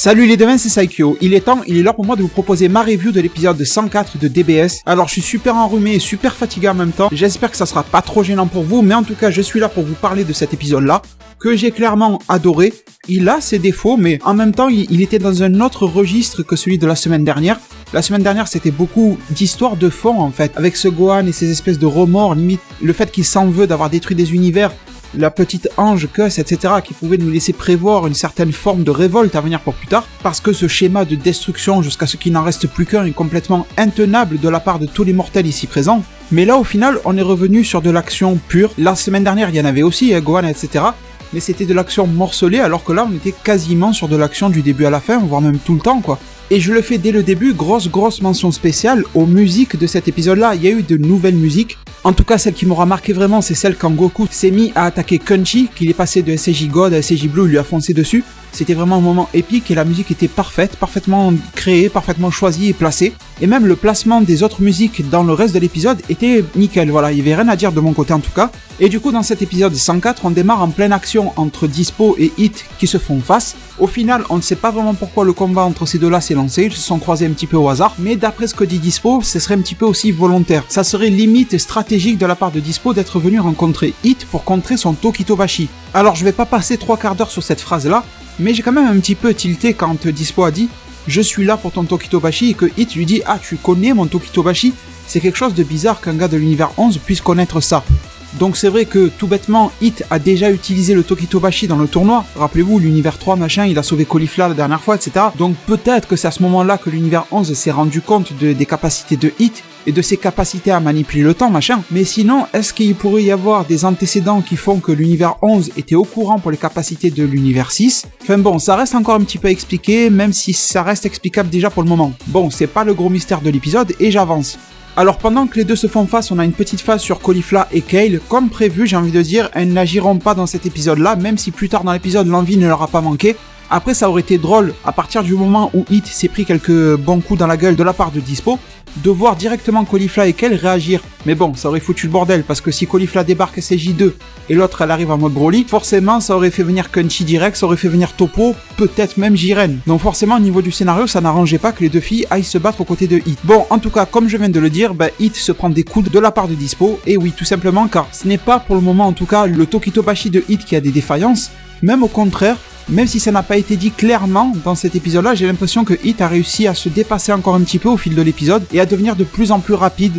Salut les devins, c'est Saikyo. Il est l'heure pour moi de vous proposer ma review de l'épisode 104 de DBS. Alors je suis super enrhumé et super fatigué en même temps. J'espère que ça sera pas trop gênant pour vous, mais en tout cas je suis là pour vous parler de cet épisode-là, que j'ai clairement adoré. Il a ses défauts, mais en même temps il était dans un autre registre que celui de la semaine dernière. La semaine dernière, c'était beaucoup d'histoires de fond en fait, avec ce Gohan et ses espèces de remords, limite le fait qu'il s'en veut d'avoir détruit des univers, la petite ange Cuss, etc., qui pouvait nous laisser prévoir une certaine forme de révolte à venir pour plus tard, parce que ce schéma de destruction jusqu'à ce qu'il n'en reste plus qu'un est complètement intenable de la part de tous les mortels ici présents. Mais là, au final, on est revenu sur de l'action pure. La semaine dernière, il y en avait aussi, Gohan, etc., mais c'était de l'action morcelée, alors que là, on était quasiment sur de l'action du début à la fin, voire même tout le temps, quoi. Et je le fais dès le début, grosse mention spéciale aux musiques de cet épisode-là. Il y a eu de nouvelles musiques. En tout cas, celle qui m'aura marqué vraiment, c'est celle quand Goku s'est mis à attaquer Crunchy, qu'il est passé de SSJ God à SSJ Blue, il lui a foncé dessus. C'était vraiment un moment épique et la musique était parfaite, parfaitement créée, parfaitement choisie et placée. Et même le placement des autres musiques dans le reste de l'épisode était nickel, voilà, il n'y avait rien à dire de mon côté en tout cas. Et du coup, dans cet épisode 104, on démarre en pleine action entre Dispo et Hit qui se font face. Au final, on ne sait pas vraiment pourquoi le combat entre ces deux-là s'est lancé, ils se sont croisés un petit peu au hasard, mais d'après ce que dit Dispo, ce serait un petit peu aussi volontaire. Ça serait limite stratégique de la part de Dispo d'être venu rencontrer Hit pour contrer son Tokitobashi. Alors je vais pas passer 3/4 d'heure sur cette phrase-là, mais j'ai quand même un petit peu tilté quand Dispo a dit « Je suis là pour ton Tokitobashi » et que Hit lui dit « Ah, tu connais mon Tokitobashi ?» C'est quelque chose de bizarre qu'un gars de l'univers 11 puisse connaître ça. Donc c'est vrai que tout bêtement, Hit a déjà utilisé le Tokitobashi dans le tournoi. Rappelez-vous, l'univers 3 machin, il a sauvé Caulifla la dernière fois, etc. Donc peut-être que c'est à ce moment-là que l'univers 11 s'est rendu compte des capacités de Hit et de ses capacités à manipuler le temps, machin. Mais sinon, est-ce qu'il pourrait y avoir des antécédents qui font que l'univers 11 était au courant pour les capacités de l'univers 6 ? Enfin bon, ça reste encore un petit peu à expliquer, même si ça reste explicable déjà pour le moment. Bon, c'est pas le gros mystère de l'épisode et j'avance. Alors pendant que les deux se font face, on a une petite phase sur Caulifla et Kale. Comme prévu, j'ai envie de dire, elles n'agiront pas dans cet épisode-là, même si plus tard dans l'épisode, l'envie ne leur a pas manqué. Après, ça aurait été drôle, à partir du moment où Hit s'est pris quelques bons coups dans la gueule de la part de Dispo, de voir directement Caulifla et Kale réagir. Mais bon, ça aurait foutu le bordel, parce que si Caulifla débarque SJ2 et l'autre elle arrive en mode Broly, forcément ça aurait fait venir Crunchy direct, ça aurait fait venir Toppo, peut-être même Jiren. Donc forcément au niveau du scénario, ça n'arrangeait pas que les deux filles aillent se battre aux côtés de Hit. Bon, en tout cas, comme je viens de le dire, Hit se prend des coups de la part de Dispo, et oui, tout simplement car ce n'est pas pour le moment en tout cas le Tokitobashi de Hit qui a des défaillances, même au contraire. Même si ça n'a pas été dit clairement dans cet épisode-là, j'ai l'impression que Hit a réussi à se dépasser encore un petit peu au fil de l'épisode et à devenir de plus en plus rapide,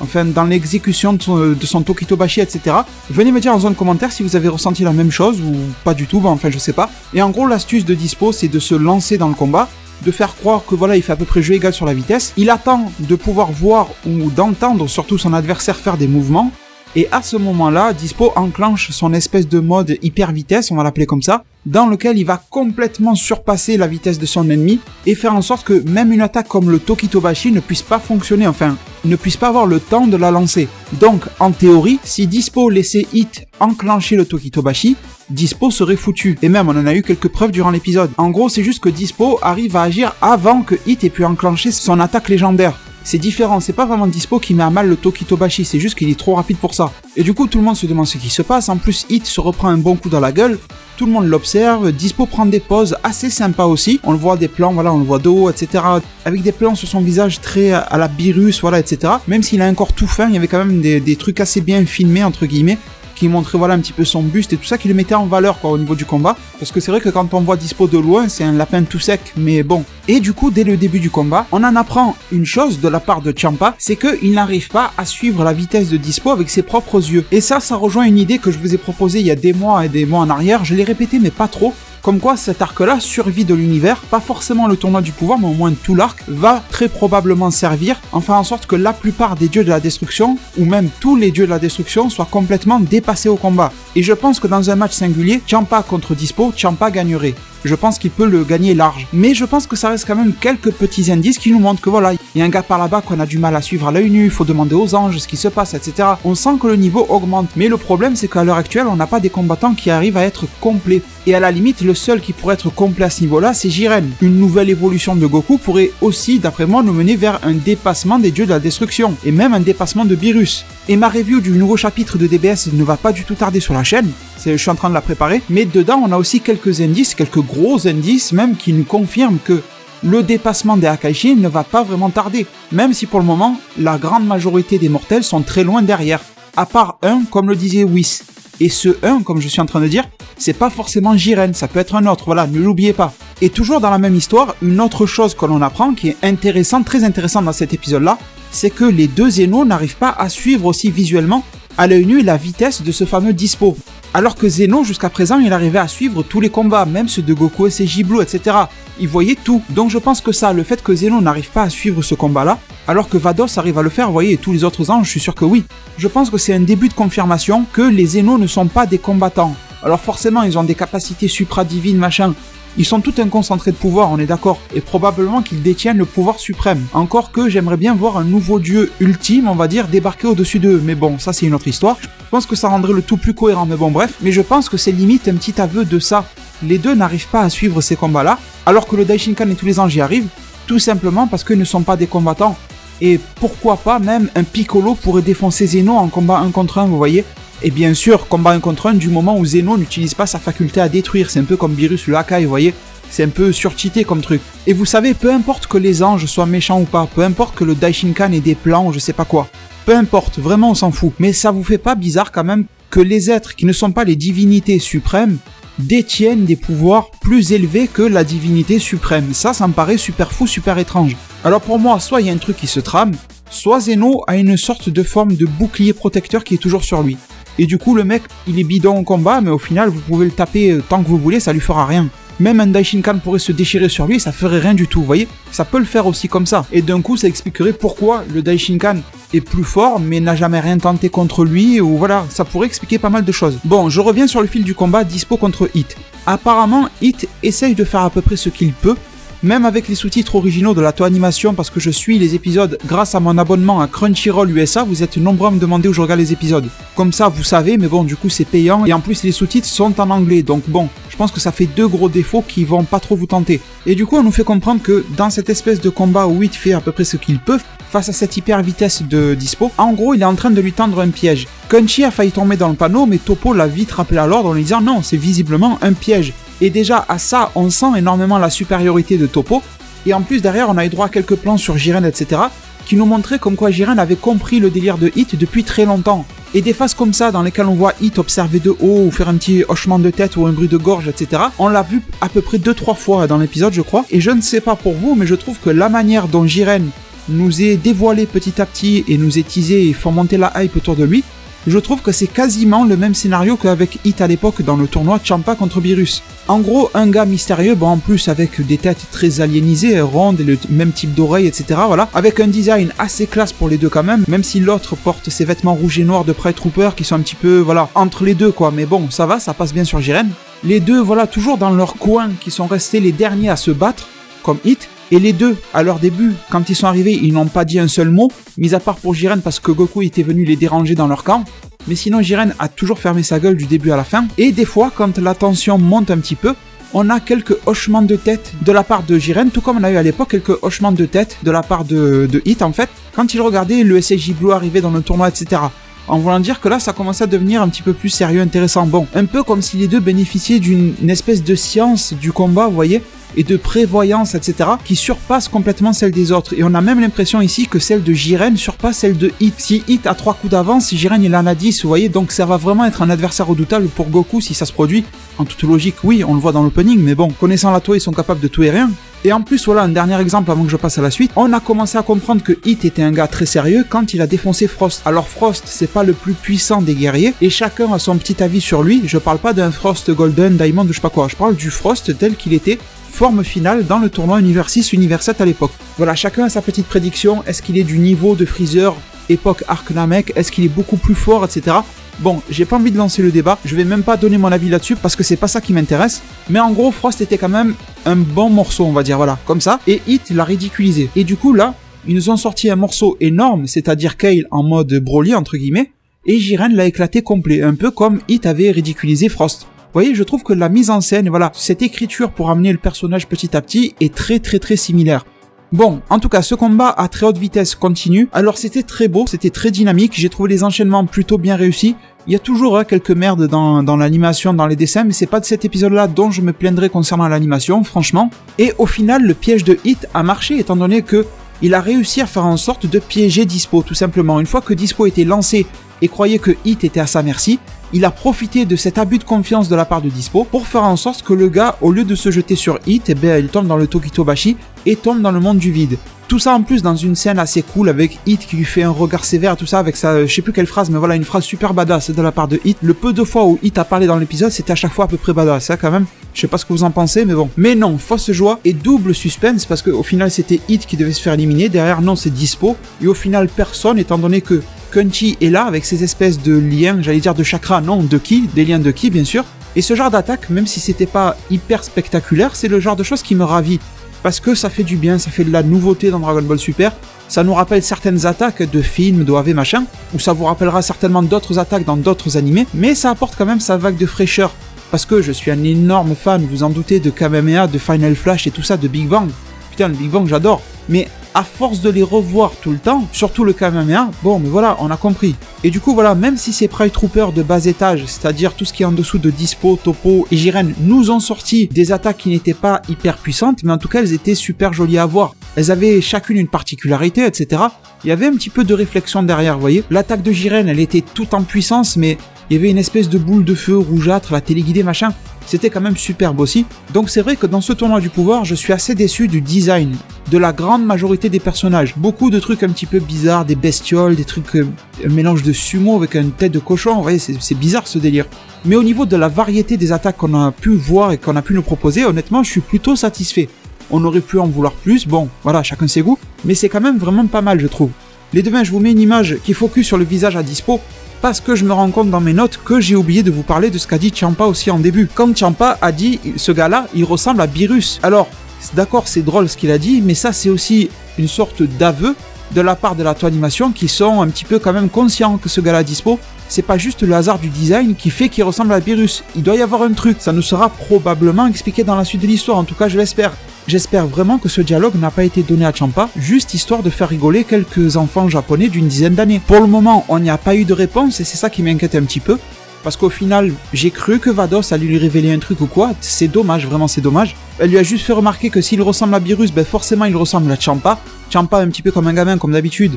enfin dans l'exécution de son Tokitobashi, etc. Venez me dire en zone commentaire si vous avez ressenti la même chose ou pas du tout, enfin je sais pas. Et en gros, l'astuce de Dispo, c'est de se lancer dans le combat, de faire croire que voilà, il fait à peu près jeu égal sur la vitesse. Il attend de pouvoir voir ou d'entendre surtout son adversaire faire des mouvements. Et à ce moment-là, Dispo enclenche son espèce de mode hyper vitesse, on va l'appeler comme ça, dans lequel il va complètement surpasser la vitesse de son ennemi et faire en sorte que même une attaque comme le Tokitobashi ne puisse pas fonctionner, enfin, ne puisse pas avoir le temps de la lancer. Donc, en théorie, si Dispo laissait Hit enclencher le Tokitobashi, Dispo serait foutu. Et même, on en a eu quelques preuves durant l'épisode. En gros, c'est juste que Dispo arrive à agir avant que Hit ait pu enclencher son attaque légendaire. C'est différent, c'est pas vraiment Dispo qui met à mal le Tokitobashi, c'est juste qu'il est trop rapide pour ça. Et du coup, tout le monde se demande ce qui se passe, en plus Hit se reprend un bon coup dans la gueule, tout le monde l'observe, Dispo prend des poses assez sympas aussi, on le voit des plans, voilà, on le voit dos, etc. Avec des plans sur son visage très à la Beerus, voilà, etc. Même s'il a un corps tout fin, il y avait quand même des trucs assez bien filmés, entre guillemets, qui montrait voilà un petit peu son buste et tout ça, qui le mettait en valeur quoi au niveau du combat, parce que c'est vrai que quand on voit Dispo de loin, c'est un lapin tout sec, mais bon. Et du coup, dès le début du combat, on en apprend une chose de la part de Champa, c'est qu'il n'arrive pas à suivre la vitesse de Dispo avec ses propres yeux. Et ça rejoint une idée que je vous ai proposée il y a des mois et des mois en arrière, je l'ai répété mais pas trop. Comme quoi cet arc-là, survie de l'univers, pas forcément le tournoi du pouvoir, mais au moins tout l'arc, va très probablement servir, en faire en sorte que la plupart des dieux de la destruction, ou même tous les dieux de la destruction, soient complètement dépassés au combat. Et je pense que dans un match singulier, Champa contre Dispo, Champa gagnerait. Je pense qu'il peut le gagner large. Mais je pense que ça reste quand même quelques petits indices qui nous montrent que voilà, il y a un gars par là-bas qu'on a du mal à suivre à l'œil nu, il faut demander aux anges ce qui se passe, etc. On sent que le niveau augmente. Mais le problème, c'est qu'à l'heure actuelle, on n'a pas des combattants qui arrivent à être complets. Et à la limite, le seul qui pourrait être complet à ce niveau-là, c'est Jiren. Une nouvelle évolution de Goku pourrait aussi, d'après moi, nous mener vers un dépassement des dieux de la destruction. Et même un dépassement de Beerus. Et ma review du nouveau chapitre de DBS ne va pas du tout tarder sur la chaîne. Je suis en train de la préparer. Mais dedans, on a aussi quelques indices, quelques gros indices même qui nous confirment que le dépassement des Akaishin ne va pas vraiment tarder, même si pour le moment, la grande majorité des mortels sont très loin derrière, à part un, comme le disait Whis. Et ce 1, comme je suis en train de dire, c'est pas forcément Jiren, ça peut être un autre, voilà, ne l'oubliez pas. Et toujours dans la même histoire, une autre chose que l'on apprend, qui est intéressante, très intéressante dans cet épisode-là, c'est que les deux Zeno n'arrivent pas à suivre aussi visuellement, à l'œil nu, la vitesse de ce fameux Dispo. Alors que Zeno, jusqu'à présent, il arrivait à suivre tous les combats, même ceux de Goku et SJ Blue, etc. Il voyait tout. Donc je pense que ça, le fait que Zeno n'arrive pas à suivre ce combat-là, alors que Vados arrive à le faire, vous voyez, et tous les autres anges, je suis sûr que oui. Je pense que c'est un début de confirmation que les Zeno ne sont pas des combattants. Alors forcément, ils ont des capacités supra-divines, machin. Ils sont tout un concentré de pouvoir, on est d'accord, et probablement qu'ils détiennent le pouvoir suprême. Encore que j'aimerais bien voir un nouveau dieu ultime, on va dire, débarquer au-dessus d'eux. Mais bon, ça c'est une autre histoire. Je pense que ça rendrait le tout plus cohérent, mais bon bref. Mais je pense que c'est limite un petit aveu de ça. Les deux n'arrivent pas à suivre ces combats-là, alors que le Daishinkan et tous les anges y arrivent, tout simplement parce qu'ils ne sont pas des combattants. Et pourquoi pas même un Piccolo pourrait défoncer Zeno en combat 1 contre 1, vous voyez. Et bien sûr, combat 1 contre 1 du moment où Zeno n'utilise pas sa faculté à détruire, c'est un peu comme Beerus le Hakai, vous voyez. C'est un peu surcheaté comme truc. Et vous savez, peu importe que les anges soient méchants ou pas, peu importe que le Daishinkan ait des plans ou je sais pas quoi, peu importe, vraiment on s'en fout. Mais ça vous fait pas bizarre quand même que les êtres qui ne sont pas les divinités suprêmes détiennent des pouvoirs plus élevés que la divinité suprême. Ça me paraît super fou, super étrange. Alors pour moi, soit il y a un truc qui se trame, soit Zeno a une sorte de forme de bouclier protecteur qui est toujours sur lui. Et du coup, le mec, il est bidon au combat, mais au final, vous pouvez le taper tant que vous voulez, ça lui fera rien. Même un Daishinkan pourrait se déchirer sur lui, ça ferait rien du tout, vous voyez. Ça peut le faire aussi comme ça. Et d'un coup, ça expliquerait pourquoi le Daishinkan est plus fort, mais n'a jamais rien tenté contre lui, ou voilà, ça pourrait expliquer pas mal de choses. Bon, je reviens sur le fil du combat Dispo contre Hit. Apparemment, Hit essaye de faire à peu près ce qu'il peut, même avec les sous-titres originaux de la Toei Animation, parce que je suis les épisodes grâce à mon abonnement à Crunchyroll USA, vous êtes nombreux à me demander où je regarde les épisodes. Comme ça, vous savez, mais bon, du coup, c'est payant, et en plus, les sous-titres sont en anglais, donc bon, je pense que ça fait deux gros défauts qui vont pas trop vous tenter. Et du coup, on nous fait comprendre que dans cette espèce de combat où Hit fait à peu près ce qu'il peut, face à cette hyper vitesse de Dispo, en gros, il est en train de lui tendre un piège. Kunchi a failli tomber dans le panneau, mais Toppo l'a vite rappelé à l'ordre en lui disant non, c'est visiblement un piège. Et déjà, à ça, on sent énormément la supériorité de Toppo. Et en plus, derrière, on a eu droit à quelques plans sur Jiren, etc., qui nous montraient comme quoi Jiren avait compris le délire de Hit depuis très longtemps. Et des phases comme ça, dans lesquelles on voit Hit observer de haut, ou faire un petit hochement de tête, ou un bruit de gorge, etc., on l'a vu à peu près 2-3 fois dans l'épisode, je crois. Et je ne sais pas pour vous, mais je trouve que la manière dont Jiren nous est dévoilé petit à petit, et nous est teasé, et font monter la hype autour de lui, je trouve que c'est quasiment le même scénario qu'avec Hit à l'époque dans le tournoi Champa contre Beerus. En gros, un gars mystérieux, bon en plus avec des têtes très aliénisées, rondes et le même type d'oreilles, etc. Voilà, avec un design assez classe pour les deux quand même si l'autre porte ses vêtements rouges et noirs de Pride Trooper qui sont un petit peu, voilà, entre les deux quoi, mais bon, ça va, ça passe bien sur Jiren. Les deux, voilà, toujours dans leur coin, qui sont restés les derniers à se battre, comme Hit. Et les deux, à leur début, quand ils sont arrivés, ils n'ont pas dit un seul mot, mis à part pour Jiren parce que Goku était venu les déranger dans leur camp. Mais sinon, Jiren a toujours fermé sa gueule du début à la fin. Et des fois, quand la tension monte un petit peu, on a quelques hochements de tête de la part de Jiren, tout comme on a eu à l'époque quelques hochements de tête de la part de Hit, en fait, quand il regardait le SJ Blue arriver dans le tournoi, etc. En voulant dire que là, ça commençait à devenir un petit peu plus sérieux, intéressant. Bon, un peu comme si les deux bénéficiaient d'une espèce de science du combat, vous voyez, et de prévoyance, etc., qui surpasse complètement celle des autres. Et on a même l'impression ici que celle de Jiren surpasse celle de Hit. Si Hit a 3 coups d'avance, Jiren il en a 10, vous voyez, donc ça va vraiment être un adversaire redoutable pour Goku si ça se produit. En toute logique, oui, on le voit dans l'opening, mais bon, connaissant la Toei, ils sont capables de tout et rien. Et en plus, voilà, un dernier exemple avant que je passe à la suite, on a commencé à comprendre que Hit était un gars très sérieux quand il a défoncé Frost. Alors Frost, c'est pas le plus puissant des guerriers, et chacun a son petit avis sur lui. Je parle pas d'un Frost Golden, Diamond ou je sais pas quoi, je parle du Frost tel qu'il était, forme finale dans le tournoi Univers 6, Univers 7 à l'époque. Voilà, chacun a sa petite prédiction. Est-ce qu'il est du niveau de Freezer, époque Arc Namek? Est-ce qu'il est beaucoup plus fort, etc. Bon, j'ai pas envie de lancer le débat, je vais même pas donner mon avis là-dessus parce que c'est pas ça qui m'intéresse. Mais en gros, Frost était quand même un bon morceau, on va dire, voilà, comme ça. Et Hit l'a ridiculisé. Et du coup, là, ils nous ont sorti un morceau énorme, c'est-à-dire Kale en mode Broly, entre guillemets, et Jiren l'a éclaté complet, un peu comme Hit avait ridiculisé Frost. Vous voyez, je trouve que la mise en scène, voilà, cette écriture pour amener le personnage petit à petit est très similaire. Bon, en tout cas, ce combat à très haute vitesse continue. Alors c'était très beau, c'était très dynamique, j'ai trouvé les enchaînements plutôt bien réussis. Il y a toujours quelques merdes dans l'animation, dans les dessins, mais c'est pas de cet épisode-là dont je me plaindrai concernant l'animation, franchement. Et au final, le piège de Hit a marché, étant donné que il a réussi à faire en sorte de piéger Dispo, tout simplement. Une fois que Dispo était lancé et croyait que Hit était à sa merci, il a profité de cet abus de confiance de la part de Dispo pour faire en sorte que le gars, au lieu de se jeter sur Hit, il tombe dans le Tokitobashi et tombe dans le monde du vide. Tout ça en plus dans une scène assez cool avec Hit qui lui fait un regard sévère, tout ça avec sa, je sais plus quelle phrase, mais voilà, une phrase super badass de la part de Hit. Le peu de fois où Hit a parlé dans l'épisode, c'était à chaque fois à peu près badass, quand même. Je sais pas ce que vous en pensez, mais bon. Mais non, fausse joie et double suspense parce qu'au final c'était Hit qui devait se faire éliminer. Derrière, non, c'est Dispo. Et au final, personne, étant donné que Kunchi est là avec ses espèces de liens, j'allais dire de chakras, non, de ki, des liens de ki bien sûr. Et ce genre d'attaque, même si c'était pas hyper spectaculaire, c'est le genre de choses qui me ravit. Parce que ça fait du bien, ça fait de la nouveauté dans Dragon Ball Super, ça nous rappelle certaines attaques de films, d'OAV machin, ou ça vous rappellera certainement d'autres attaques dans d'autres animés, mais ça apporte quand même sa vague de fraîcheur. Parce que je suis un énorme fan, vous en doutez, de Kamehameha, de Final Flash et tout ça, de Big Bang. Putain, le Big Bang j'adore. Mais à force de les revoir tout le temps, surtout le Kamehameha, bon mais voilà, on a compris. Et du coup voilà, même si ces Pride Troopers de bas étage, c'est-à-dire tout ce qui est en dessous de Dispo, Toppo et Jiren, nous ont sorti des attaques qui n'étaient pas hyper puissantes, mais en tout cas elles étaient super jolies à voir. Elles avaient chacune une particularité, etc. Il y avait un petit peu de réflexion derrière, vous voyez. L'attaque de Jiren, elle était toute en puissance, mais il y avait une espèce de boule de feu rougeâtre, la téléguidée machin. C'était quand même superbe aussi. Donc c'est vrai que dans ce tournoi du pouvoir, je suis assez déçu du design de la grande majorité des personnages. Beaucoup de trucs un petit peu bizarres, des bestioles, des trucs, un mélange de sumo avec une tête de cochon. Vous voyez, c'est bizarre ce délire. Mais au niveau de la variété des attaques qu'on a pu voir et qu'on a pu nous proposer, honnêtement, je suis plutôt satisfait. On aurait pu en vouloir plus, bon, voilà, chacun ses goûts, mais c'est quand même vraiment pas mal, je trouve. Les devins, je vous mets une image qui focus sur le visage à Dispo, parce que je me rends compte dans mes notes que j'ai oublié de vous parler de ce qu'a dit Ciampa aussi en début. Comme Ciampa a dit, ce gars-là, il ressemble à Beerus. Alors, d'accord, c'est drôle ce qu'il a dit, mais ça c'est aussi une sorte d'aveu de la part de la toile animation qui sont un petit peu quand même conscients que ce gars-là Dispo, c'est pas juste le hasard du design qui fait qu'il ressemble à Beerus. Il doit y avoir un truc, ça nous sera probablement expliqué dans la suite de l'histoire, en tout cas je l'espère. J'espère vraiment que ce dialogue n'a pas été donné à Ciampa, juste histoire de faire rigoler quelques enfants japonais d'une dizaine d'années. Pour le moment, on n'y a pas eu de réponse et c'est ça qui m'inquiète un petit peu. Parce qu'au final, j'ai cru que Vados allait lui révéler un truc ou quoi. C'est dommage, vraiment c'est dommage. Elle lui a juste fait remarquer que s'il ressemble à Beerus, ben forcément il ressemble à Ciampa. Ciampa un petit peu comme un gamin, comme d'habitude.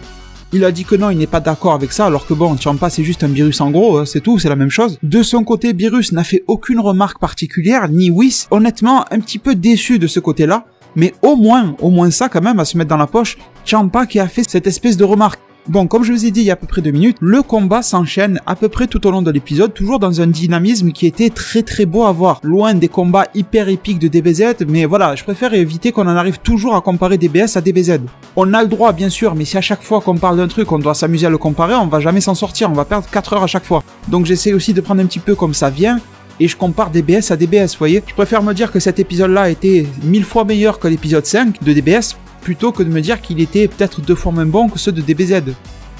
Il a dit que non, il n'est pas d'accord avec ça, alors que bon, Ciampa c'est juste un Beerus en gros, c'est tout, c'est la même chose. De son côté, Beerus n'a fait aucune remarque particulière, ni Whis. Honnêtement, un petit peu déçu de ce côté-là. Mais au moins ça quand même à se mettre dans la poche, Ciampa qui a fait cette espèce de remarque. Bon, comme je vous ai dit il y a à peu près 2 minutes, le combat s'enchaîne à peu près tout au long de l'épisode, toujours dans un dynamisme qui était très très beau à voir. Loin des combats hyper épiques de DBZ, mais voilà, je préfère éviter qu'on en arrive toujours à comparer DBS à DBZ. On a le droit bien sûr, mais si à chaque fois qu'on parle d'un truc, on doit s'amuser à le comparer, on va jamais s'en sortir, on va perdre 4 heures à chaque fois. Donc j'essaie aussi de prendre un petit peu comme ça vient, et je compare DBS à DBS, vous voyez. Je préfère me dire que cet épisode-là était 1000 fois meilleur que l'épisode 5 de DBS, plutôt que de me dire qu'il était peut-être 2 fois moins bon que ceux de DBZ.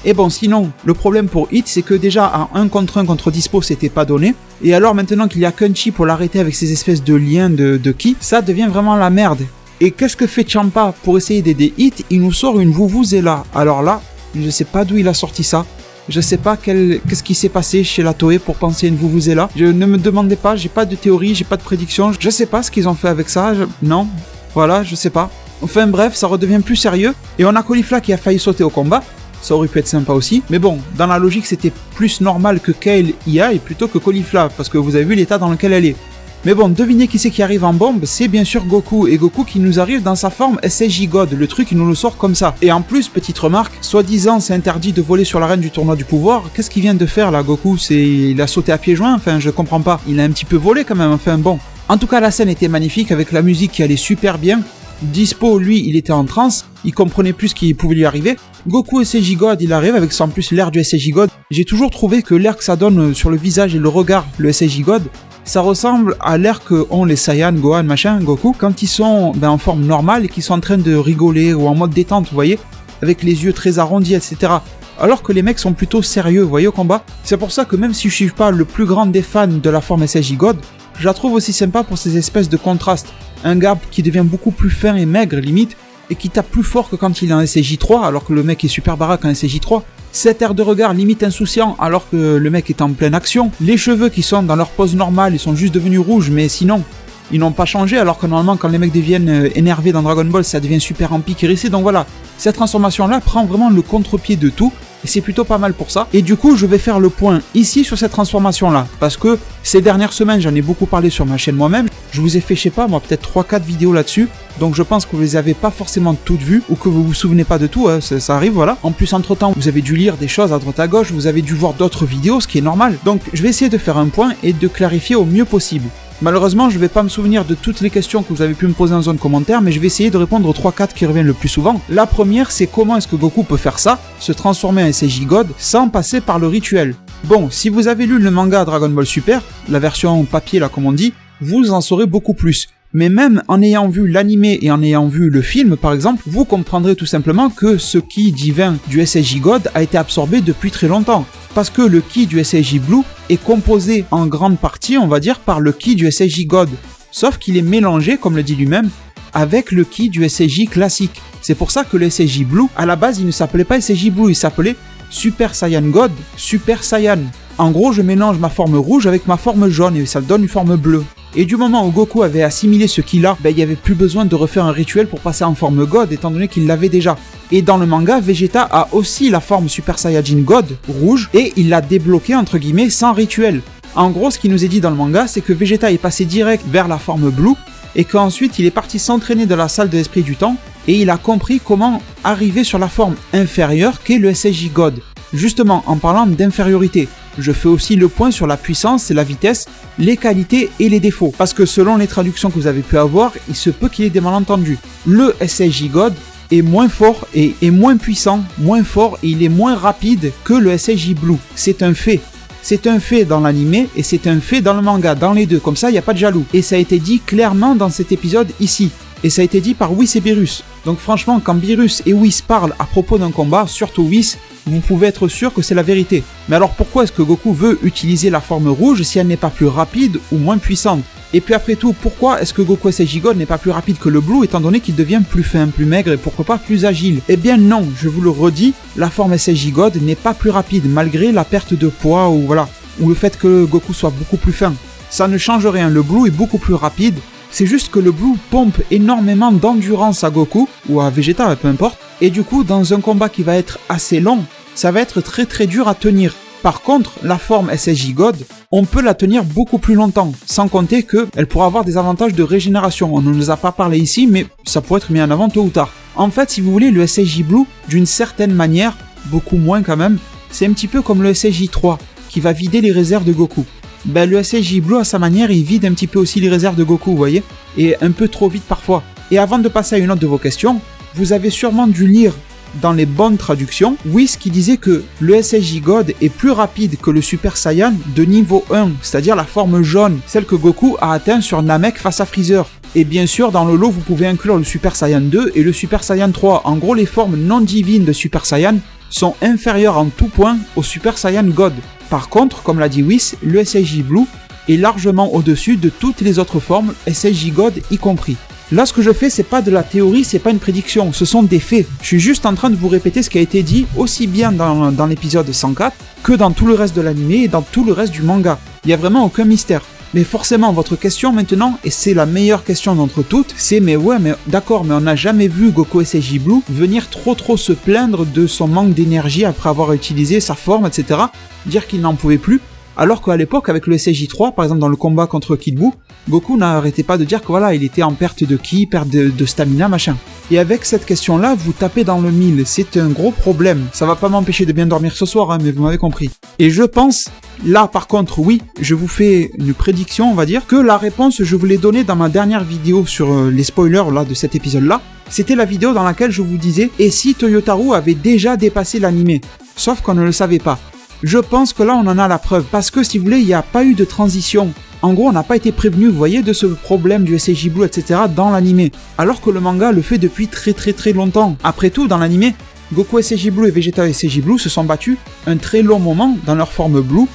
Et bon, sinon, le problème pour Hit, c'est que déjà, à 1 contre 1 contre Dispo, c'était pas donné. Et alors, maintenant qu'il y a Kunchi pour l'arrêter avec ces espèces de liens de ki, ça devient vraiment la merde. Et qu'est-ce que fait Ciampa pour essayer d'aider Hit? Il nous sort une Vuvuzela. Alors là, je sais pas d'où il a sorti ça. Je sais pas qu'est-ce qui s'est passé chez la Toei pour penser à une Vuvuzela. Ne me demandez pas, j'ai pas de théorie, j'ai pas de prédiction. Je sais pas ce qu'ils ont fait avec ça. Non, voilà, je sais pas. Enfin bref, ça redevient plus sérieux. Et on a Caulifla qui a failli sauter au combat. Ça aurait pu être sympa aussi. Mais bon, dans la logique, c'était plus normal que Kale y aille plutôt que Caulifla, parce que vous avez vu l'état dans lequel elle est. Mais bon, devinez qui c'est qui arrive en bombe, c'est bien sûr Goku. Et Goku qui nous arrive dans sa forme SSJ God, le truc il nous le sort comme ça. Et en plus, petite remarque, soi-disant c'est interdit de voler sur l'arène du tournoi du pouvoir. Qu'est-ce qu'il vient de faire là, Goku? Il a sauté à pieds joints, enfin je comprends pas. Il a un petit peu volé quand même, enfin bon. En tout cas, la scène était magnifique avec la musique qui allait super bien. Dispo, lui, il était en transe, il comprenait plus ce qui pouvait lui arriver. Goku SSJ God, il arrive avec en plus l'air du SSJ God. J'ai toujours trouvé que l'air que ça donne sur le visage et le regard, le SSJ God, ça ressemble à l'air que ont les Saiyan, Gohan, machin, Goku, quand ils sont en forme normale et qu'ils sont en train de rigoler ou en mode détente, vous voyez, avec les yeux très arrondis, etc. Alors que les mecs sont plutôt sérieux, vous voyez, au combat. C'est pour ça que même si je suis pas le plus grand des fans de la forme SSJ God, je la trouve aussi sympa pour ces espèces de contrastes. Un gars qui devient beaucoup plus fin et maigre, limite, et qui tape plus fort que quand il est en SSJ3 alors que le mec est super baraque en SSJ3. Cet air de regard limite insouciant alors que le mec est en pleine action. Les cheveux qui sont dans leur pose normale, ils sont juste devenus rouges, mais sinon, ils n'ont pas changé alors que normalement quand les mecs deviennent énervés dans Dragon Ball, ça devient super empire hérissé. Donc voilà, cette transformation-là prend vraiment le contre-pied de tout. Et c'est plutôt pas mal pour ça. Et du coup, je vais faire le point ici sur cette transformation-là. Parce que ces dernières semaines, j'en ai beaucoup parlé sur ma chaîne moi-même. Je vous ai fait, je sais pas, moi, peut-être 3-4 vidéos là-dessus. Donc je pense que vous les avez pas forcément toutes vues ou que vous vous souvenez pas de tout. Hein. Ça arrive, voilà. En plus, entre-temps, vous avez dû lire des choses à droite à gauche. Vous avez dû voir d'autres vidéos, ce qui est normal. Donc je vais essayer de faire un point et de clarifier au mieux possible. Malheureusement, je ne vais pas me souvenir de toutes les questions que vous avez pu me poser en zone commentaire, mais je vais essayer de répondre aux 3-4 qui reviennent le plus souvent. La première, c'est comment est-ce que Goku peut faire ça, se transformer en SSJ God, sans passer par le rituel. Bon, si vous avez lu le manga Dragon Ball Super, la version papier là comme on dit, vous en saurez beaucoup plus. Mais même en ayant vu l'animé et en ayant vu le film par exemple, vous comprendrez tout simplement que ce ki divin du SSJ God a été absorbé depuis très longtemps. Parce que le ki du SSJ Blue est composé en grande partie, on va dire, par le ki du SSJ God. Sauf qu'il est mélangé, comme le dit lui-même, avec le ki du SSJ classique. C'est pour ça que le SSJ Blue, à la base, il ne s'appelait pas SSJ Blue, il s'appelait Super Saiyan God, Super Saiyan. En gros, je mélange ma forme rouge avec ma forme jaune et ça donne une forme bleue. Et du moment où Goku avait assimilé ce ki-là, il n'y avait plus besoin de refaire un rituel pour passer en forme God, étant donné qu'il l'avait déjà. Et dans le manga, Vegeta a aussi la forme Super Saiyajin God, rouge, et il l'a débloqué entre guillemets sans rituel. En gros, ce qui nous est dit dans le manga, c'est que Vegeta est passé direct vers la forme Blue, et qu'ensuite il est parti s'entraîner dans la salle de l'esprit du temps, et il a compris comment arriver sur la forme inférieure qu'est le SSJ God. Justement, en parlant d'infériorité, je fais aussi le point sur la puissance et la vitesse, les qualités et les défauts. Parce que selon les traductions que vous avez pu avoir, il se peut qu'il y ait des malentendus. Le SSJ God est moins fort et est moins puissant, moins fort et il est moins rapide que le SSJ Blue. C'est un fait. C'est un fait dans l'animé et c'est un fait dans le manga, dans les deux. Comme ça, il n'y a pas de jaloux. Et ça a été dit clairement dans cet épisode ici. Et ça a été dit par Whis et Beerus. Donc franchement, quand Beerus et Whis parlent à propos d'un combat, surtout Whis, vous pouvez être sûr que c'est la vérité. Mais alors pourquoi est-ce que Goku veut utiliser la forme rouge si elle n'est pas plus rapide ou moins puissante? Et puis après tout, pourquoi est-ce que Goku SSJ God n'est pas plus rapide que le Blue étant donné qu'il devient plus fin, plus maigre et pourquoi pas plus agile? Eh bien non, je vous le redis, la forme SSJ God n'est pas plus rapide malgré la perte de poids ou voilà, ou le fait que Goku soit beaucoup plus fin. Ça ne change rien, le Blue est beaucoup plus rapide. C'est juste que le Blue pompe énormément d'endurance à Goku, ou à Vegeta, peu importe, et du coup, dans un combat qui va être assez long, ça va être très très dur à tenir. Par contre, la forme SSJ God, on peut la tenir beaucoup plus longtemps, sans compter qu'elle pourra avoir des avantages de régénération. On ne nous a pas parlé ici, mais ça pourrait être mis en avant tôt ou tard. En fait, si vous voulez, le SSJ Blue, d'une certaine manière, beaucoup moins quand même, c'est un petit peu comme le SSJ 3, qui va vider les réserves de Goku. Ben, le SSJ Blue, à sa manière, il vide un petit peu aussi les réserves de Goku, vous voyez, et un peu trop vite parfois. Et avant de passer à une autre de vos questions, vous avez sûrement dû lire dans les bonnes traductions, Whis qui disait que le SSJ God est plus rapide que le Super Saiyan de niveau 1, c'est-à-dire la forme jaune, celle que Goku a atteint sur Namek face à Freezer. Et bien sûr, dans le lot, vous pouvez inclure le Super Saiyan 2 et le Super Saiyan 3. En gros, les formes non divines de Super Saiyan sont inférieures en tout point au Super Saiyan God. Par contre, comme l'a dit Whis, le SSJ Blue est largement au-dessus de toutes les autres formes, SSJ God y compris. Là, ce que je fais, c'est pas de la théorie, c'est pas une prédiction, ce sont des faits. Je suis juste en train de vous répéter ce qui a été dit aussi bien dans l'épisode 104 que dans tout le reste de l'animé et dans tout le reste du manga. Il n'y a vraiment aucun mystère. Mais forcément, votre question maintenant, et c'est la meilleure question d'entre toutes, c'est mais ouais, mais d'accord, mais on n'a jamais vu Goku SSJ Blue venir trop se plaindre de son manque d'énergie après avoir utilisé sa forme, etc. Dire qu'il n'en pouvait plus. Alors qu'à l'époque, avec le SSJ 3, par exemple dans le combat contre Kid Buu, Goku n'arrêtait pas de dire que voilà, il était en perte de ki, perte de stamina, machin. Et avec cette question-là, vous tapez dans le mille, c'est un gros problème. Ça va pas m'empêcher de bien dormir ce soir, hein, mais vous m'avez compris. Et je pense, là par contre, oui, je vous fais une prédiction, on va dire, que la réponse, je vous l'ai donnée dans ma dernière vidéo sur les spoilers là, de cet épisode-là. C'était la vidéo dans laquelle je vous disais, et si Toyotaru avait déjà dépassé l'animé, sauf qu'on ne le savait pas. Je pense que là on en a la preuve, parce que si vous voulez, il n'y a pas eu de transition. En gros, on n'a pas été prévenu, vous voyez, de ce problème du SSJ Blue, etc. dans l'animé. Alors que le manga le fait depuis très longtemps. Après tout, dans l'animé, Goku SSJ Blue et Vegeta SSJ Blue se sont battus un très long moment dans leur forme Blue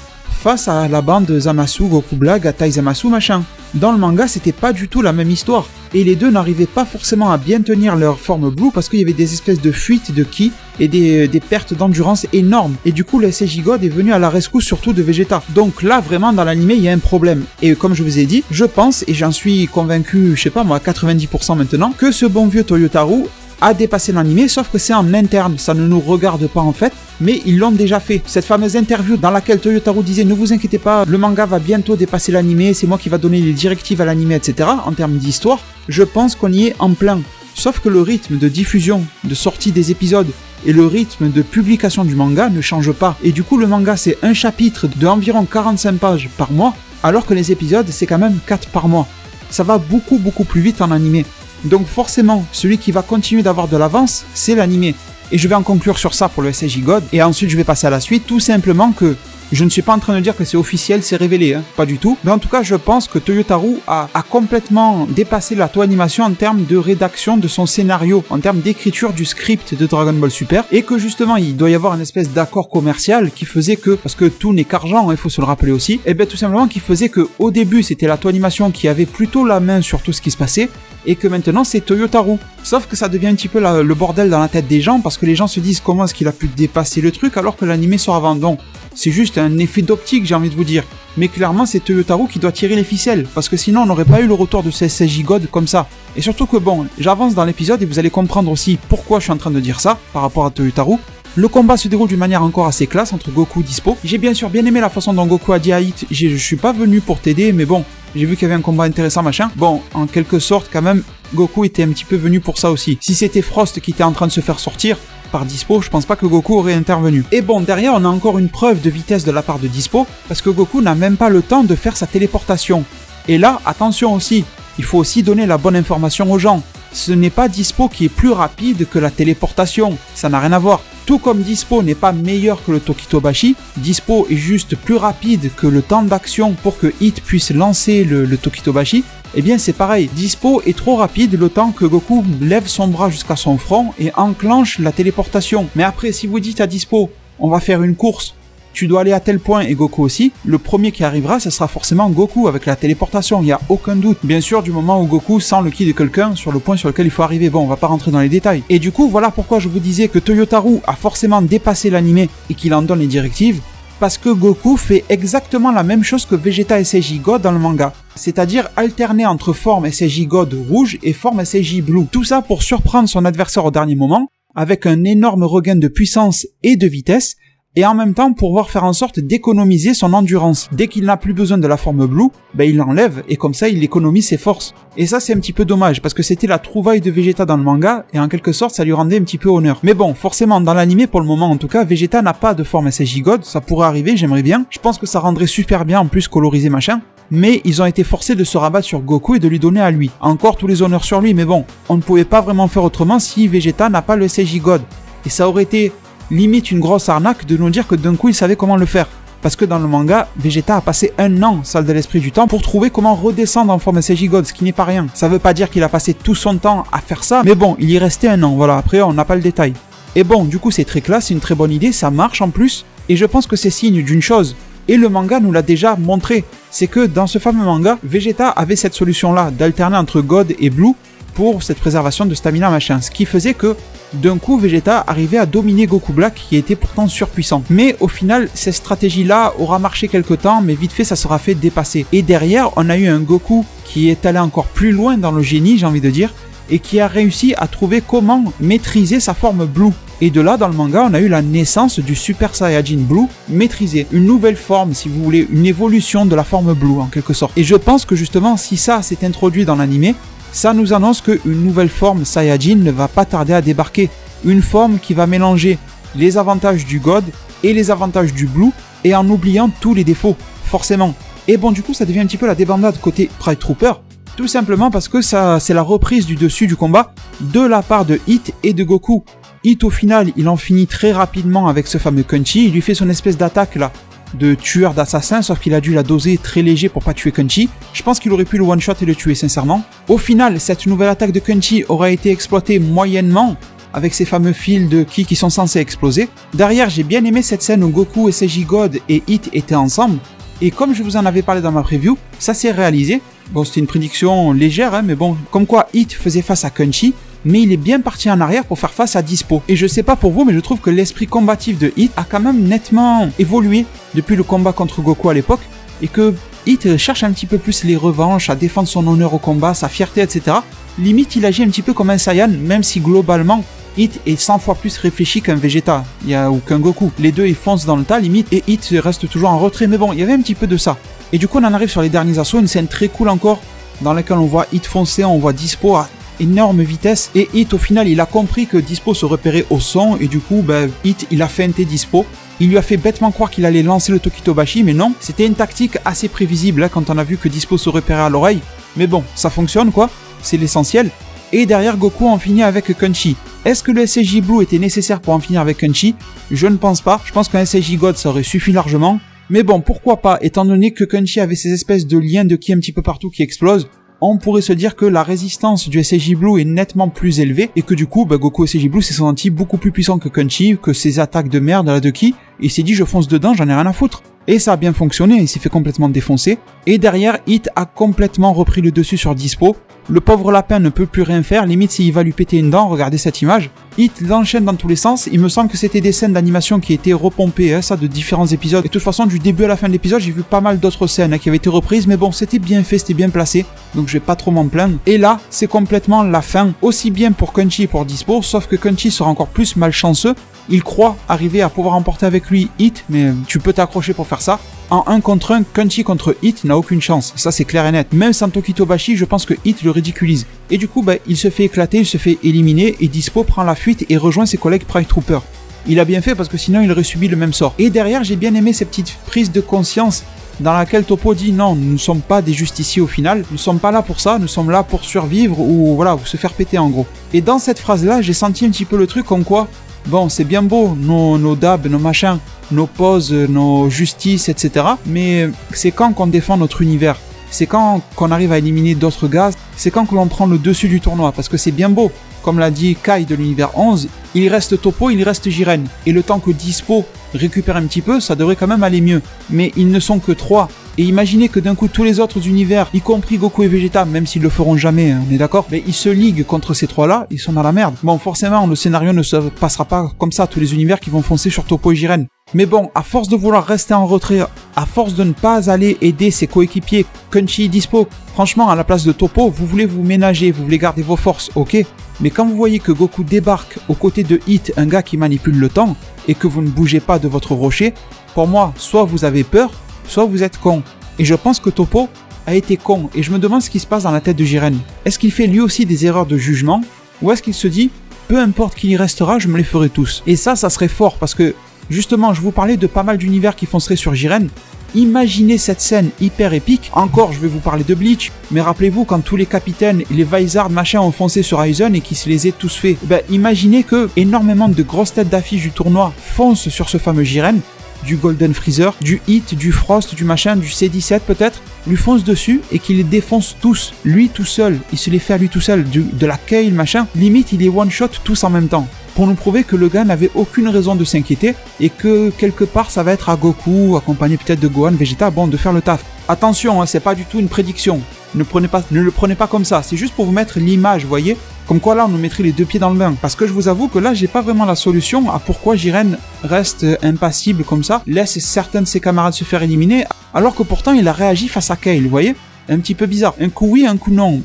face à la bande Zamasu, Goku Black, Atai Zamasu, machin. Dans le manga, c'était pas du tout la même histoire. Et les deux n'arrivaient pas forcément à bien tenir leur forme Blue parce qu'il y avait des espèces de fuites de ki et des pertes d'endurance énormes. Et du coup, le SSJ God est venu à la rescousse surtout de Vegeta. Donc là, vraiment, dans l'anime, il y a un problème. Et comme je vous ai dit, je pense, et j'en suis convaincu, je sais pas moi, à 90% maintenant, que ce bon vieux Toyotaru a dépassé l'anime, sauf que c'est en interne, ça ne nous regarde pas en fait, mais ils l'ont déjà fait. Cette fameuse interview dans laquelle Toyotaru disait « Ne vous inquiétez pas, le manga va bientôt dépasser l'anime, c'est moi qui va donner les directives à l'anime, etc. » en termes d'histoire, je pense qu'on y est en plein. Sauf que le rythme de diffusion, de sortie des épisodes, et le rythme de publication du manga ne change pas. Et du coup, le manga, c'est un chapitre d'environ 45 pages par mois, alors que les épisodes, c'est quand même 4 par mois. Ça va beaucoup plus vite en animé. Donc forcément, celui qui va continuer d'avoir de l'avance, c'est l'animé. Et je vais en conclure sur ça pour le SSJ God, et ensuite je vais passer à la suite, tout simplement que je ne suis pas en train de dire que c'est officiel, c'est révélé, hein, pas du tout. Mais en tout cas, je pense que Toyotaru a complètement dépassé la Toei Animation en termes de rédaction de son scénario, en termes d'écriture du script de Dragon Ball Super, et que justement, il doit y avoir une espèce d'accord commercial qui faisait que, parce que tout n'est qu'argent, il faut se le rappeler aussi, et bien tout simplement qui faisait que au début, c'était la Toei Animation qui avait plutôt la main sur tout ce qui se passait, et que maintenant c'est Toyotaru. Sauf que ça devient un petit peu le bordel dans la tête des gens, parce que les gens se disent comment est-ce qu'il a pu dépasser le truc alors que l'animé sort avant. Donc c'est juste un effet d'optique, j'ai envie de vous dire. Mais clairement c'est Toyotaru qui doit tirer les ficelles, parce que sinon on n'aurait pas eu le retour de ce SSJ God comme ça. Et surtout que bon, j'avance dans l'épisode et vous allez comprendre aussi pourquoi je suis en train de dire ça par rapport à Toyotaru. Le combat se déroule d'une manière encore assez classe entre Goku et Dispo. J'ai bien sûr bien aimé la façon dont Goku a dit à Hit, je suis pas venu pour t'aider, mais bon, j'ai vu qu'il y avait un combat intéressant machin. Bon, en quelque sorte quand même, Goku était un petit peu venu pour ça aussi. Si c'était Frost qui était en train de se faire sortir par Dispo, je pense pas que Goku aurait intervenu. Et bon, derrière on a encore une preuve de vitesse de la part de Dispo, parce que Goku n'a même pas le temps de faire sa téléportation. Et là, attention aussi, il faut aussi donner la bonne information aux gens. Ce n'est pas Dispo qui est plus rapide que la téléportation, ça n'a rien à voir. Tout comme Dispo n'est pas meilleur que le Tokitobashi, Dispo est juste plus rapide que le temps d'action pour que Hit puisse lancer le Tokitobashi, eh bien c'est pareil, Dispo est trop rapide le temps que Goku lève son bras jusqu'à son front et enclenche la téléportation. Mais après, si vous dites à Dispo, on va faire une course, tu dois aller à tel point et Goku aussi, le premier qui arrivera, ce sera forcément Goku avec la téléportation, il n'y a aucun doute. Bien sûr, du moment où Goku sent le ki de quelqu'un sur le point sur lequel il faut arriver. Bon, on va pas rentrer dans les détails. Et du coup, voilà pourquoi je vous disais que Toyotaru a forcément dépassé l'anime et qu'il en donne les directives, parce que Goku fait exactement la même chose que Vegeta SSJ God dans le manga. C'est-à-dire alterner entre forme SSJ God rouge et forme SSJ Blue. Tout ça pour surprendre son adversaire au dernier moment, avec un énorme regain de puissance et de vitesse, et en même temps pouvoir faire en sorte d'économiser son endurance. Dès qu'il n'a plus besoin de la forme Blue, il l'enlève et comme ça il économise ses forces. Et ça c'est un petit peu dommage parce que c'était la trouvaille de Vegeta dans le manga et en quelque sorte ça lui rendait un petit peu honneur. Mais bon, forcément dans l'anime pour le moment en tout cas, Vegeta n'a pas de forme SSJ God, ça pourrait arriver, j'aimerais bien. Je pense que ça rendrait super bien en plus colorisé machin. Mais ils ont été forcés de se rabattre sur Goku et de lui donner à lui. Encore tous les honneurs sur lui, mais bon, on ne pouvait pas vraiment faire autrement si Vegeta n'a pas le SSJ God. Et ça aurait été limite une grosse arnaque de nous dire que d'un coup il savait comment le faire. Parce que dans le manga, Vegeta a passé un an, salle de l'esprit du temps, pour trouver comment redescendre en forme SSJ God, ce qui n'est pas rien. Ça veut pas dire qu'il a passé tout son temps à faire ça, mais bon, il y restait un an, voilà, après on n'a pas le détail. Et bon, du coup c'est très classe, c'est une très bonne idée, ça marche en plus, et je pense que c'est signe d'une chose, et le manga nous l'a déjà montré, c'est que dans ce fameux manga, Vegeta avait cette solution-là, d'alterner entre God et Blue, pour cette préservation de stamina machin, ce qui faisait que d'un coup Vegeta arrivait à dominer Goku Black qui était pourtant surpuissant. Mais au final cette stratégie là aura marché quelque temps mais vite fait ça sera fait dépasser. Et derrière on a eu un Goku qui est allé encore plus loin dans le génie j'ai envie de dire et qui a réussi à trouver comment maîtriser sa forme Blue. Et de là dans le manga on a eu la naissance du Super Saiyajin Blue maîtrisé, une nouvelle forme si vous voulez, une évolution de la forme Blue en quelque sorte. Et je pense que justement si ça s'est introduit dans l'anime, ça nous annonce qu'une nouvelle forme Saiyajin ne va pas tarder à débarquer. Une forme qui va mélanger les avantages du God et les avantages du Blue et en oubliant tous les défauts, forcément. Et bon, du coup, ça devient un petit peu la débandade côté Pride Trooper, tout simplement parce que ça, c'est la reprise du dessus du combat de la part de Hit et de Goku. Hit, au final, il en finit très rapidement avec ce fameux Kenchi, il lui fait son espèce d'attaque là, de tueur d'assassin, sauf qu'il a dû la doser très léger pour pas tuer Kenchi. Je pense qu'il aurait pu le one-shot et le tuer sincèrement. Au final, cette nouvelle attaque de Kenchi aura été exploitée moyennement, avec ces fameux fils de ki qui sont censés exploser. Derrière, j'ai bien aimé cette scène où Goku, SSJ God et Hit étaient ensemble, Et comme je vous en avais parlé dans ma preview, ça s'est réalisé. Bon, c'était une prédiction légère, hein, mais bon, comme quoi Hit faisait face à Kenshi, mais il est bien parti en arrière pour faire face à Dispo. Et je sais pas pour vous, mais je trouve que l'esprit combatif de Hit a quand même nettement évolué depuis le combat contre Goku à l'époque, et que Hit cherche un petit peu plus les revanches, à défendre son honneur au combat, sa fierté, etc. Limite, il agit un petit peu comme un Saiyan, même si globalement, Hit est 100 fois plus réfléchi qu'un Vegeta ou qu'un Goku. Les deux, ils foncent dans le tas, limite, et Hit reste toujours en retrait. Mais bon, il y avait un petit peu de ça. Et du coup, on en arrive sur les derniers assauts, une scène très cool encore, dans laquelle on voit Hit foncer, on voit Dispo à énorme vitesse, et Hit, au final, il a compris que Dispo se repérait au son, et du coup, Hit, il a feinté Dispo. Il lui a fait bêtement croire qu'il allait lancer le Tokitobashi, mais non, c'était une tactique assez prévisible, hein, quand on a vu que Dispo se repérait à l'oreille. Mais bon, ça fonctionne, quoi, c'est l'essentiel. Et derrière, Goku en finit avec Kenshi. Est-ce que le SSJ Blue était nécessaire pour en finir avec Kenshi? Je ne pense pas, je pense qu'un SSJ God ça aurait suffi largement. Mais bon, pourquoi pas, étant donné que Kenshi avait ces espèces de liens de ki un petit peu partout qui explosent, on pourrait se dire que la résistance du SSJ Blue est nettement plus élevée, et que du coup, Goku SSJ Blue s'est senti beaucoup plus puissant que Kenshi, que ses attaques de merde à la de ki, et il s'est dit je fonce dedans, j'en ai rien à foutre. Et ça a bien fonctionné, il s'est fait complètement défoncer. Et derrière, Hit a complètement repris le dessus sur Dispo. Le pauvre lapin ne peut plus rien faire, limite s'il va lui péter une dent, regardez cette image. Hit l'enchaîne dans tous les sens, il me semble que c'était des scènes d'animation qui étaient repompées, hein, ça de différents épisodes. Et de toute façon, du début à la fin de l'épisode, j'ai vu pas mal d'autres scènes qui avaient été reprises, mais bon, c'était bien fait, c'était bien placé, donc je vais pas trop m'en plaindre. Et là, c'est complètement la fin, aussi bien pour Kenshi et pour Dispo, sauf que Kenshi sera encore plus malchanceux. Il croit arriver à pouvoir emporter avec lui Hit, mais tu peux t'accrocher pour faire ça. En 1 contre 1, Kenshi contre Hit n'a aucune chance, ça c'est clair et net. Même sans Tokitobashi, je pense que Hit le ridiculise. Et du coup, il se fait éclater, il se fait éliminer, et Dispo prend la fuite et rejoint ses collègues Pride Troopers. Il a bien fait parce que sinon il aurait subi le même sort. Et derrière, j'ai bien aimé ces petites prises de conscience dans laquelle Toppo dit non, nous ne sommes pas des justiciers au final, nous ne sommes pas là pour ça, nous sommes là pour survivre ou voilà, ou se faire péter en gros. Et dans cette phrase-là, j'ai senti un petit peu le truc comme quoi, bon, c'est bien beau, nos dabs, nos machins, nos poses, nos justices, etc. Mais c'est quand qu'on défend notre univers. C'est quand qu'on arrive à éliminer d'autres gars. C'est quand que l'on prend le dessus du tournoi. Parce que c'est bien beau. Comme l'a dit Kai de l'univers 11, il reste Toppo, il reste Jiren. Et le temps que Dispo récupère un petit peu, ça devrait quand même aller mieux. Mais ils ne sont que 3. Et imaginez que d'un coup tous les autres univers, y compris Goku et Vegeta, même s'ils le feront jamais, hein, on est d'accord, mais ils se liguent contre ces 3-là, ils sont dans la merde. Bon, forcément, le scénario ne se passera pas comme ça, tous les univers qui vont foncer sur Toppo et Jiren. Mais bon, à force de vouloir rester en retrait, à force de ne pas aller aider ses coéquipiers, Kenshi et Dispo, franchement, à la place de Toppo, vous voulez vous ménager, vous voulez garder vos forces, ok. Mais quand vous voyez que Goku débarque aux côtés de Hit, un gars qui manipule le temps, et que vous ne bougez pas de votre rocher, pour moi, soit vous avez peur, soit vous êtes con. Et je pense que Toppo a été con, et je me demande ce qui se passe dans la tête de Jiren. Est-ce qu'il fait lui aussi des erreurs de jugement, ou est-ce qu'il se dit, peu importe qui y restera, je me les ferai tous. Et ça serait fort, parce que, justement, je vous parlais de pas mal d'univers qui fonceraient sur Jiren. Imaginez cette scène hyper épique. Encore, je vais vous parler de Bleach, mais rappelez-vous quand tous les capitaines et les Vizard machin ont foncé sur Aizen et qui se les aient tous fait. Imaginez que énormément de grosses têtes d'affiche du tournoi foncent sur ce fameux Jiren, du Golden Freezer, du Hit, du Frost, du machin, du C17 peut-être, lui fonce dessus et qu'il les défonce tous. Lui tout seul, il se les fait à lui tout seul, de la Kale machin, limite il les one-shot tous en même temps. Pour nous prouver que le gars n'avait aucune raison de s'inquiéter et que quelque part ça va être à Goku, accompagné peut-être de Gohan, Vegeta, bon, de faire le taf. Attention, hein, c'est pas du tout une prédiction. Ne le prenez pas comme ça, c'est juste pour vous mettre l'image, vous voyez. Comme quoi là on nous mettrait les deux pieds dans le bain. Parce que je vous avoue que là j'ai pas vraiment la solution à pourquoi Jiren reste impassible comme ça, laisse certains de ses camarades se faire éliminer, alors que pourtant il a réagi face à Kale, vous voyez. Un petit peu bizarre. Un coup oui, un coup non.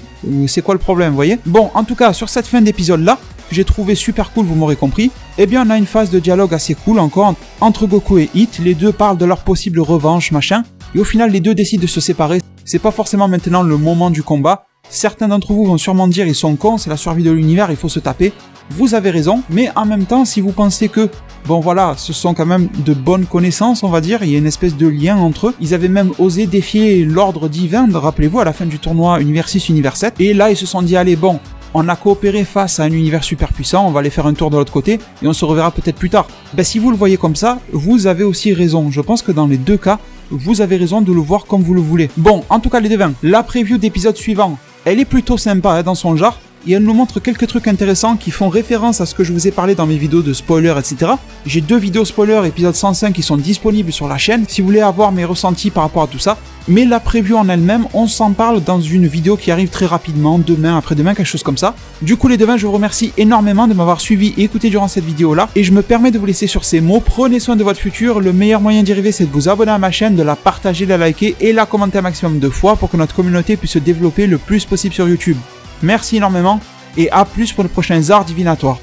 C'est quoi le problème, vous voyez? Bon, en tout cas, sur cette fin d'épisode là, que j'ai trouvé super cool, vous m'aurez compris, eh bien on a une phase de dialogue assez cool encore entre Goku et Hit. Les deux parlent de leur possible revanche, machin, et au final les deux décident de se séparer. C'est pas forcément maintenant le moment du combat. Certains d'entre vous vont sûrement dire ils sont cons, c'est la survie de l'univers, il faut se taper. Vous avez raison, mais en même temps, si vous pensez que, bon voilà, ce sont quand même de bonnes connaissances, on va dire, il y a une espèce de lien entre eux. Ils avaient même osé défier l'ordre divin, rappelez-vous, à la fin du tournoi Univers 6, Univers 7. Et là, ils se sont dit, allez, bon, on a coopéré face à un univers super puissant, on va aller faire un tour de l'autre côté, et on se reverra peut-être plus tard. Si vous le voyez comme ça, vous avez aussi raison. Je pense que dans les deux cas, vous avez raison de le voir comme vous le voulez. Bon, en tout cas, les devins, la preview d'épisode suivant, elle est plutôt sympa dans son genre. et elle nous montre quelques trucs intéressants qui font référence à ce que je vous ai parlé dans mes vidéos de spoilers, etc. J'ai 2 vidéos spoilers épisode 105 qui sont disponibles sur la chaîne si vous voulez avoir mes ressentis par rapport à tout ça. Mais la preview en elle-même, on s'en parle dans une vidéo qui arrive très rapidement, demain, après-demain, quelque chose comme ça. Du coup les devins, je vous remercie énormément de m'avoir suivi et écouté durant cette vidéo-là, et je me permets de vous laisser sur ces mots. Prenez soin de votre futur, le meilleur moyen d'y arriver c'est de vous abonner à ma chaîne, de la partager, de la liker et la commenter un maximum de fois pour que notre communauté puisse se développer le plus possible sur YouTube. Merci énormément, et à plus pour les prochains arts divinatoires.